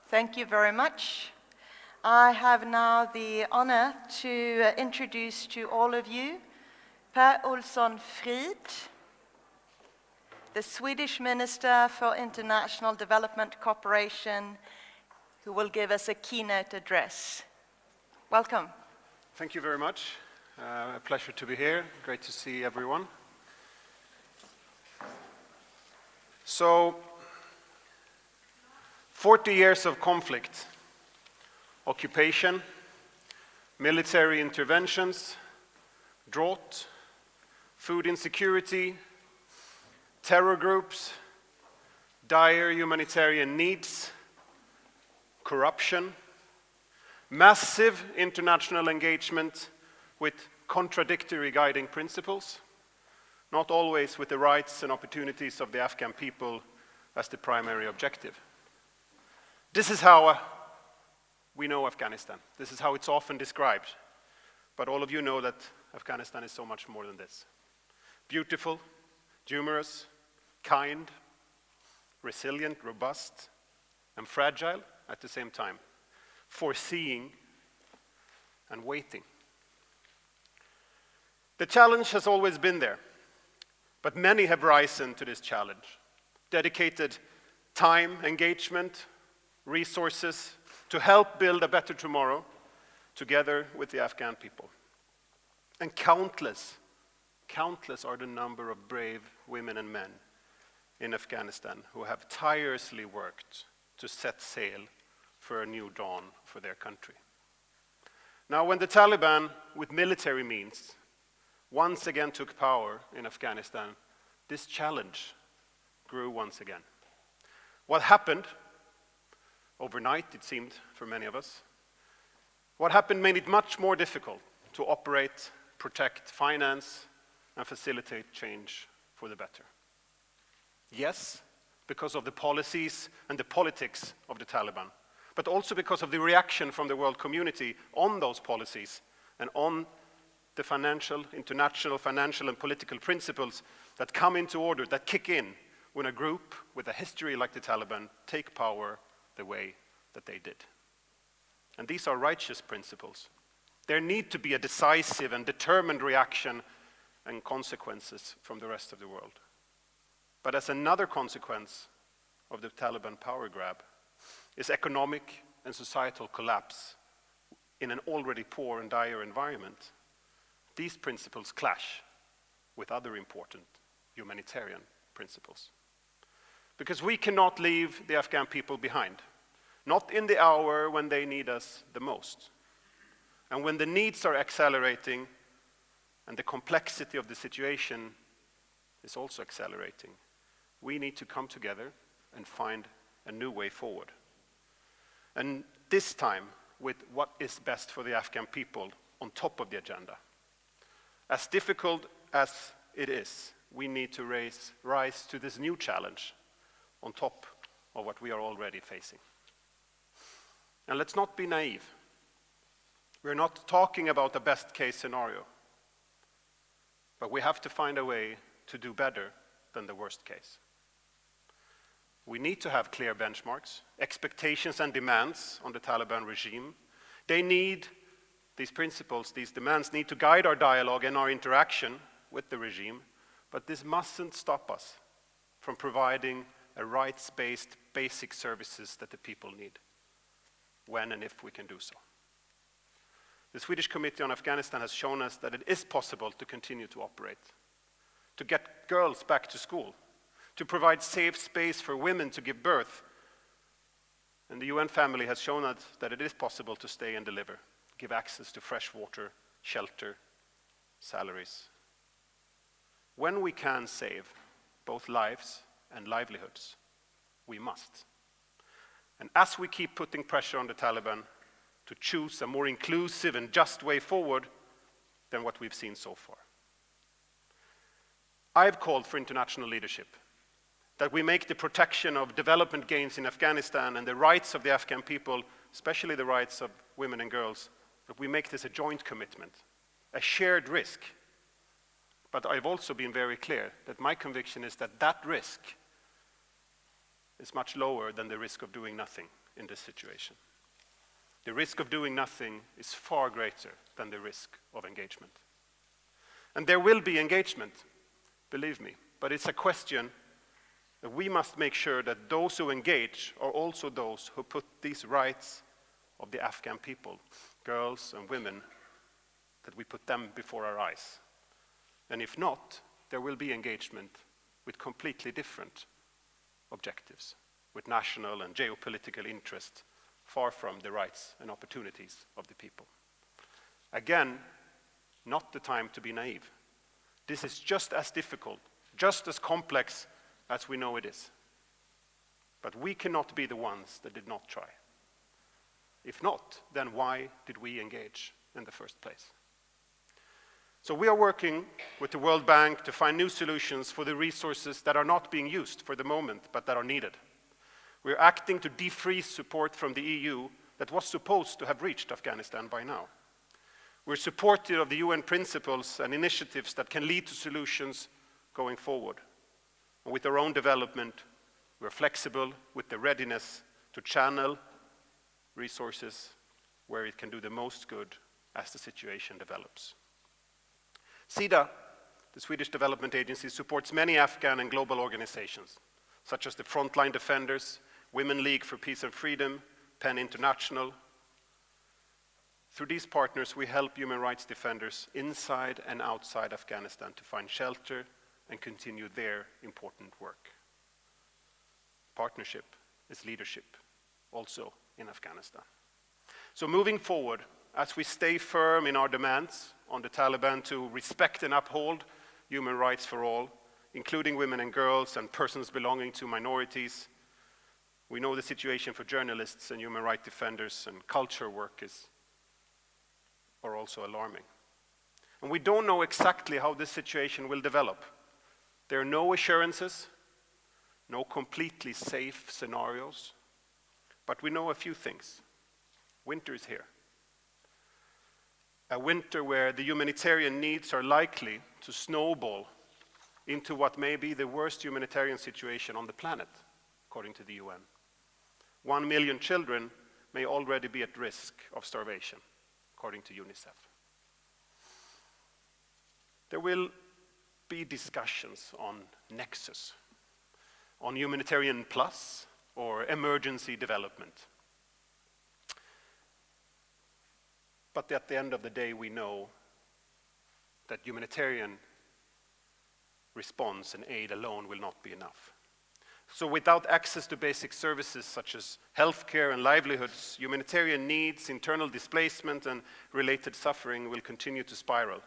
Thank you very much. I have now the honor to introduce to all of you Olsson Fridh, the Swedish Minister for International Development Cooperation, who will give us a keynote address. Welcome. Thank you very much. A pleasure to be here. Great to see everyone. So, 40 years of conflict, occupation, military interventions, drought, food insecurity, terror groups, dire humanitarian needs, corruption, massive international engagement with contradictory guiding principles, not always with the rights and opportunities of the Afghan people as the primary objective. This is how we know Afghanistan. This is how it's often described. But all of you know that Afghanistan is so much more than this. Beautiful, humorous, kind, resilient, robust, and fragile at the same time. Foreseeing and waiting. The challenge has always been there, but many have risen to this challenge, dedicated time, engagement, resources to help build a better tomorrow together with the Afghan people. And countless are the number of brave women and men in Afghanistan who have tirelessly worked to set sail for a new dawn for their country. Now, when the Taliban, with military means, once again took power in Afghanistan, this challenge grew once again. What happened overnight, it seemed for many of us, what happened made it much more difficult to operate, protect, finance, and facilitate change for the better. Yes, because of the policies and the politics of the Taliban, but also because of the reaction from the world community on those policies and on the international financial and political principles that come into order, that kick in when a group with a history like the Taliban take power the way that they did. And these are righteous principles. There need to be a decisive and determined reaction and consequences from the rest of the world. But as another consequence of the Taliban power grab is economic and societal collapse in an already poor and dire environment. These principles clash with other important humanitarian principles. Because we cannot leave the Afghan people behind, not in the hour when they need us the most. And when the needs are accelerating and the complexity of the situation is also accelerating, we need to come together and find a new way forward. And this time, with what is best for the Afghan people on top of the agenda. As difficult as it is, we need to rise to this new challenge on top of what we are already facing. And let's not be naive. We're not talking about the best case scenario, but we have to find a way to do better than the worst case. We need to have clear benchmarks, expectations and demands on the Taliban regime. These principles, these demands need to guide our dialogue and our interaction with the regime, but this mustn't stop us from providing a rights-based basic services that the people need, when and if we can do so. The Swedish Committee on Afghanistan has shown us that it is possible to continue to operate, to get girls back to school, to provide safe space for women to give birth. And the UN family has shown us that it is possible to stay and deliver, give access to fresh water, shelter, salaries. When we can save both lives and livelihoods, we must. And as we keep putting pressure on the Taliban to choose a more inclusive and just way forward than what we've seen so far, I've called for international leadership, that we make the protection of development gains in Afghanistan and the rights of the Afghan people, especially the rights of women and girls, that we make this a joint commitment, a shared risk. But I've also been very clear that my conviction is that that risk is much lower than the risk of doing nothing in this situation. The risk of doing nothing is far greater than the risk of engagement. And there will be engagement, believe me, but it's a question that we must make sure that those who engage are also those who put these rights of the Afghan people, girls and women, that we put them before our eyes. And if not, there will be engagement with completely different objectives, with national and geopolitical interest far from the rights and opportunities of the people. Again, not the time to be naive. This is just as difficult, just as complex as we know it is. But we cannot be the ones that did not try. If not, then why did we engage in the first place? So we are working with the World Bank to find new solutions for the resources that are not being used for the moment, but that are needed. We're acting to defreeze support from the EU that was supposed to have reached Afghanistan by now. We're supportive of the UN principles and initiatives that can lead to solutions going forward. And with our own development, we're flexible with the readiness to channel resources where it can do the most good as the situation develops. SIDA, the Swedish Development Agency, supports many Afghan and global organizations, such as the Frontline Defenders, Women League for Peace and Freedom, PEN International. Through these partners, we help human rights defenders inside and outside Afghanistan to find shelter and continue their important work. Partnership is leadership, also in Afghanistan. So moving forward, as we stay firm in our demands on the Taliban to respect and uphold human rights for all, including women and girls and persons belonging to minorities, we know the situation for journalists and human rights defenders and culture workers are also alarming. And we don't know exactly how this situation will develop. There are no assurances, no completely safe scenarios, but we know a few things. Winter is here. A winter where the humanitarian needs are likely to snowball into what may be the worst humanitarian situation on the planet, according to the UN. 1 million children may already be at risk of starvation, according to UNICEF. There will be discussions on nexus, on humanitarian plus or emergency development. But at the end of the day, we know that humanitarian response and aid alone will not be enough. So without access to basic services such as healthcare and livelihoods, humanitarian needs, internal displacement, and related suffering will continue to spiral.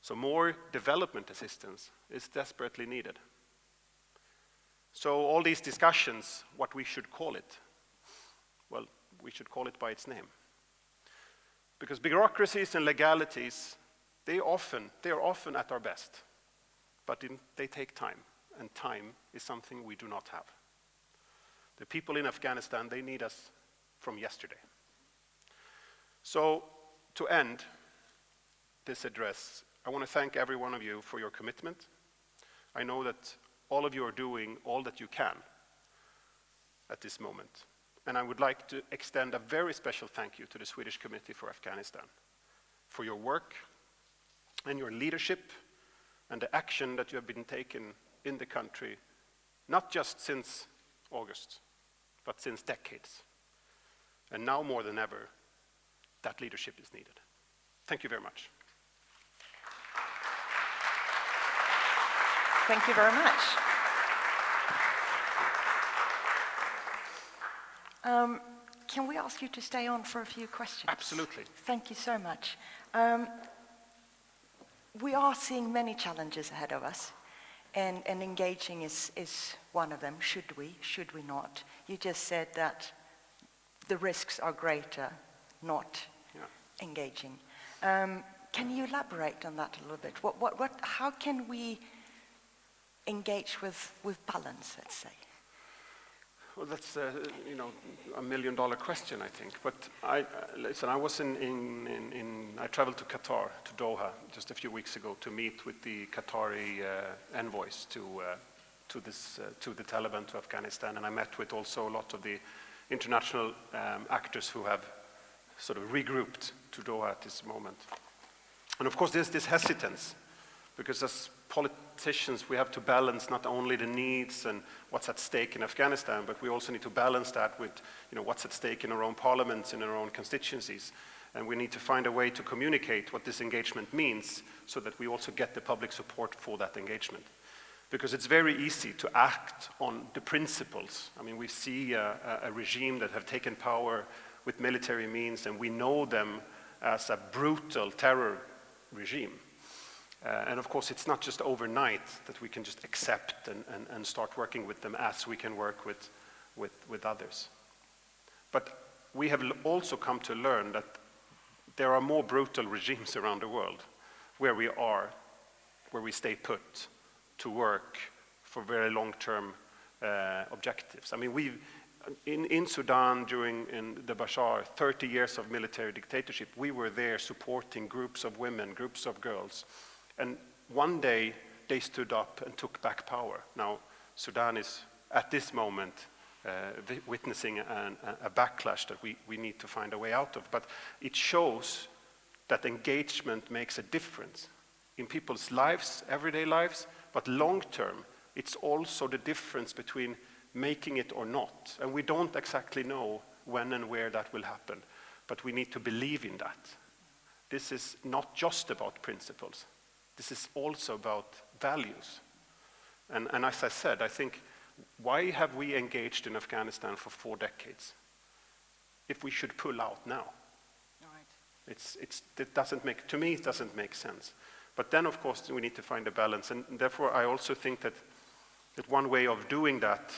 So more development assistance is desperately needed. So all these discussions, what we should call it? Well, we should call it by its name. Because bureaucracies and legalities, they are often at our best, but they take time, and time is something we do not have. The people in Afghanistan, they need us from yesterday. So to end this address, I want to thank every one of you for your commitment. I know that all of you are doing all that you can at this moment. And I would like to extend a very special thank you to the Swedish Committee for Afghanistan for your work and your leadership and the action that you have been taking in the country, not just since August, but since decades. And now more than ever, that leadership is needed. Thank you very much. Thank you very much. Can we ask you to stay on for a few questions? Absolutely. Thank you so much. We are seeing many challenges ahead of us, and engaging is one of them. Should we not? You just said that the risks are greater not engaging. Can you elaborate on that a little bit? How can we engage with balance, let's say? Well, that's $1 million question, I think. But listen, I was I traveled to Qatar, to Doha, just a few weeks ago to meet with the Qatari envoys to to the Taliban, to Afghanistan, and I met with also a lot of the international actors who have sort of regrouped to Doha at this moment. And of course there's this hesitance, because as politicians we have to balance not only the needs and what's at stake in Afghanistan, but we also need to balance that with what's at stake in our own parliaments, in our own constituencies. And we need to find a way to communicate what this engagement means so that we also get the public support for that engagement. Because it's very easy to act on the principles. I mean, we see a regime that have taken power with military means, and we know them as a brutal terror regime. And of course, it's not just overnight that we can just accept and start working with them as we can work with others. But we have also come to learn that there are more brutal regimes around the world where we stay put to work for very long-term objectives. I mean, in Sudan in the Bashar, 30 years of military dictatorship, we were there supporting groups of women, groups of girls. And one day they stood up and took back power. Now, Sudan is at this moment witnessing a backlash that we need to find a way out of. But it shows that engagement makes a difference in people's lives, everyday lives, but long term, it's also the difference between making it or not. And we don't exactly know when and where that will happen, but we need to believe in that. This is not just about principles. This is also about values. And as I said, I think, why have we engaged in Afghanistan for 4 decades if we should pull out now? Right. To me, it doesn't make sense. But then, of course, we need to find a balance. And therefore, I also think that one way of doing that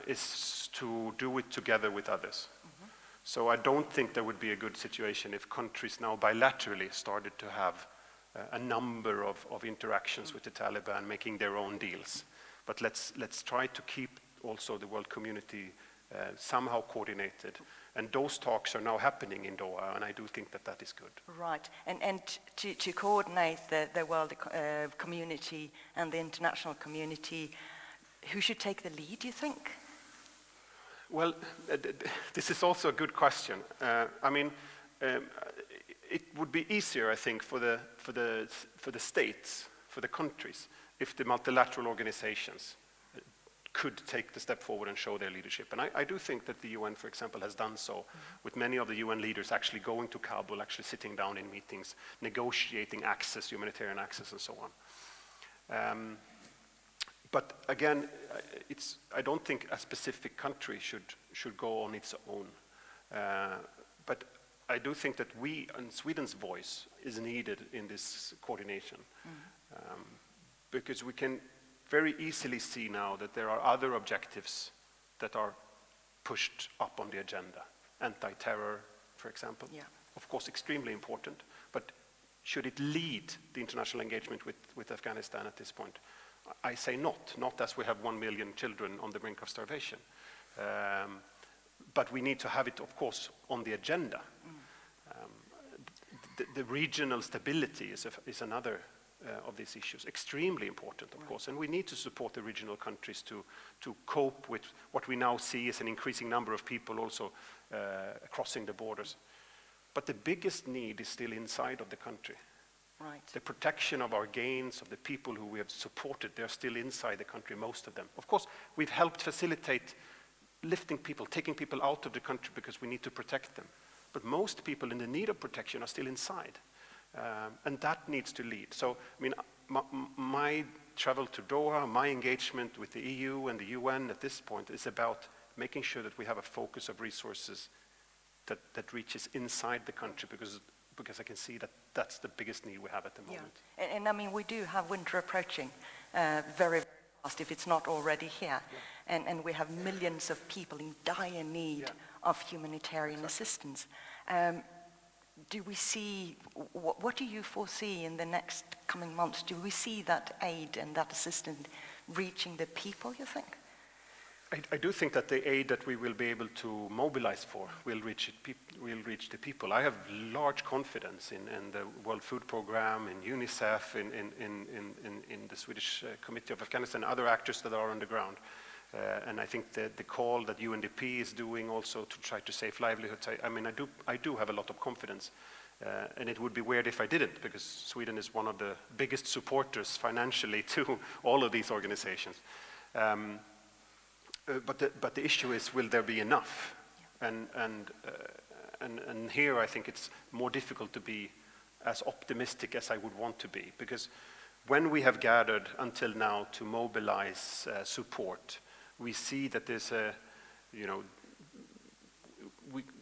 is to do it together with others. Mm-hmm. So I don't think there would be a good situation if countries now bilaterally started to have a number of interactions with the Taliban, making their own deals. But let's try to keep also the world community somehow coordinated. And those talks are now happening in Doha, and I do think that is good. Right, and to coordinate the world community and the international community, who should take the lead, do you think? Well, this is also a good question. I mean, it would be easier, I think, for the states, for the countries, if the multilateral organizations could take the step forward and show their leadership. And I do think that the UN, for example, has done so, with many of the UN leaders actually going to Kabul, actually sitting down in meetings, negotiating access, humanitarian access, and so on. But again, I don't think a specific country should go on its own. But I do think that we, and Sweden's voice, is needed in this coordination. Because we can very easily see now that there are other objectives that are pushed up on the agenda. Anti-terror, for example. Yeah. Of course, extremely important. But should it lead the international engagement with Afghanistan at this point? I say not. Not as we have 1 million children on the brink of starvation. But we need to have it, of course, on the agenda. The regional stability is another of these issues, extremely important, of course, and we need to support the regional countries to cope with what we now see as an increasing number of people also crossing the borders. But the biggest need is still inside of the country. Right. The protection of our gains, of the people who we have supported, they're still inside the country, most of them. Of course, we've helped facilitate lifting people, taking people out of the country because we need to protect them. But most people in the need of protection are still inside. And that needs to lead. So, I mean, my travel to Doha, my engagement with the EU and the UN at this point is about making sure that we have a focus of resources that reaches inside the country, because I can see that that's the biggest need we have at the moment. Yeah. And I mean, we do have winter approaching very fast, if it's not already here. Yeah. And we have millions of people in dire need of humanitarian assistance. Do we see, what do you foresee in the next coming months? Do we see that aid and that assistance reaching the people, you think? I do think that the aid that we will be able to mobilize for will reach the people. I have large confidence in the World Food Programme, in UNICEF, in the Swedish Committee of Afghanistan, other actors that are on the ground. And I think the call that UNDP is doing also to try to save livelihoods, I do have a lot of confidence. And it would be weird if I didn't, because Sweden is one of the biggest supporters financially to all of these organizations. But the issue is, will there be enough? And here I think it's more difficult to be as optimistic as I would want to be, because when we have gathered until now to mobilize support, we see that there's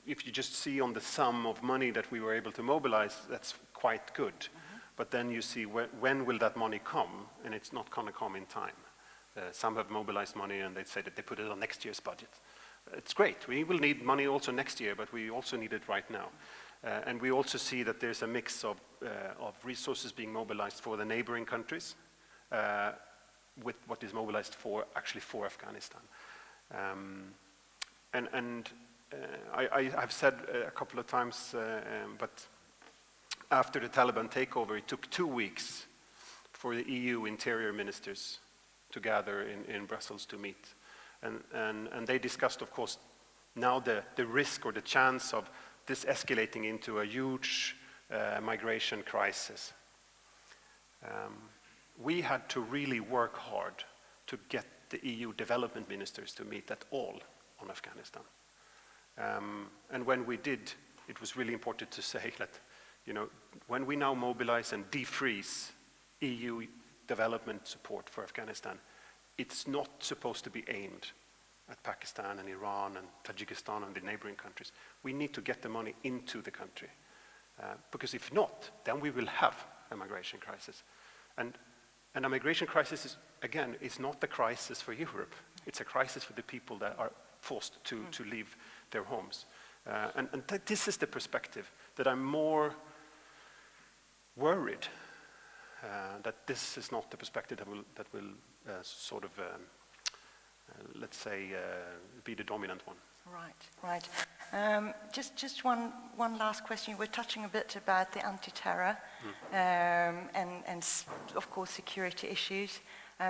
if you just see on the sum of money that we were able to mobilize, that's quite good. Mm-hmm. But then you see when will that money come, and it's not going to come in time. Some have mobilized money and they say that they put it on next year's budget. It's great. We will need money also next year, but we also need it right now. And we also see that there's a mix of resources being mobilized for the neighboring countries with what is mobilized actually for Afghanistan. I've said a couple of times, but after the Taliban takeover, it took 2 weeks for the EU interior ministers to gather in Brussels to meet. And they discussed, of course, now the risk or the chance of this escalating into a huge migration crisis. We had to really work hard to get the EU development ministers to meet at all on Afghanistan. And when we did, it was really important to say that, when we now mobilize and defreeze EU development support for Afghanistan, it's not supposed to be aimed at Pakistan and Iran and Tajikistan and the neighboring countries. We need to get the money into the country. Because if not, then we will have a migration crisis. And a migration crisis, is not a crisis for Europe. It's a crisis for the people that are forced to leave their homes. This is the perspective that I'm more worried that this is not the perspective that will let's say, be the dominant one. Right. Just one last question. We're touching a bit about the anti-terror and of course security issues.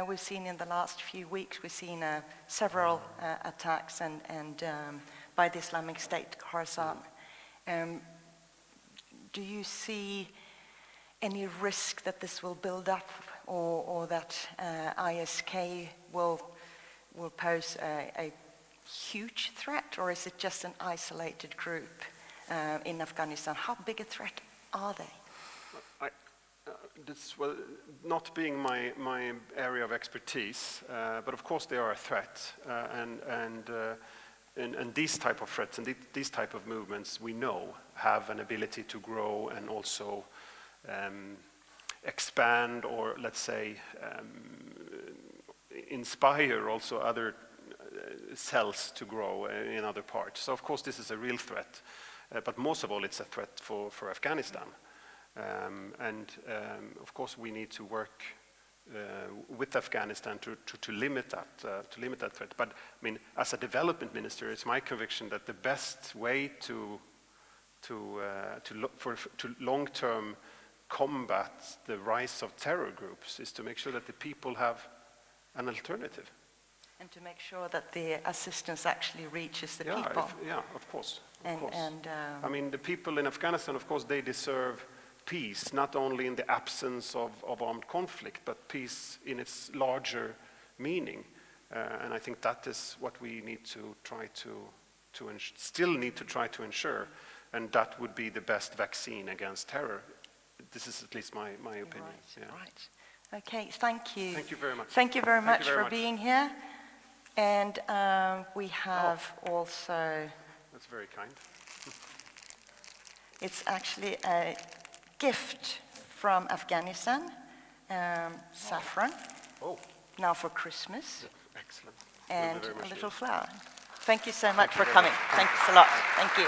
We've seen in the last few weeks, we've seen several attacks and by the Islamic State, Khorasan. Do you see any risk that this will build up, or that ISK will pose a huge threat, or is it just an isolated group in Afghanistan? How big a threat are they? This not being my area of expertise, but of course they are a threat, and these type of threats and these type of movements we know have an ability to grow and also expand, or let's say inspire also other cells to grow in other parts. So of course this is a real threat, but most of all it's a threat for Afghanistan. Of course we need to work with Afghanistan to limit that threat. But I mean, as a development minister, it's my conviction that the best way to long-term combat the rise of terror groups is to make sure that the people have an alternative. And to make sure that the assistance actually reaches the people. Of course. I mean, the people in Afghanistan, of course, they deserve peace, not only in the absence of armed conflict, but peace in its larger meaning. And I think that is what we need to try still need to try to ensure, and that would be the best vaccine against terror. This is at least my opinion. Right. Okay, thank you. Thank you very much. Thank you very much for being here. And we have also... That's very kind. It's actually a gift from Afghanistan, saffron, now for Christmas. Excellent. And a little flower. Thank you so much for coming. Thanks a lot. Thank you.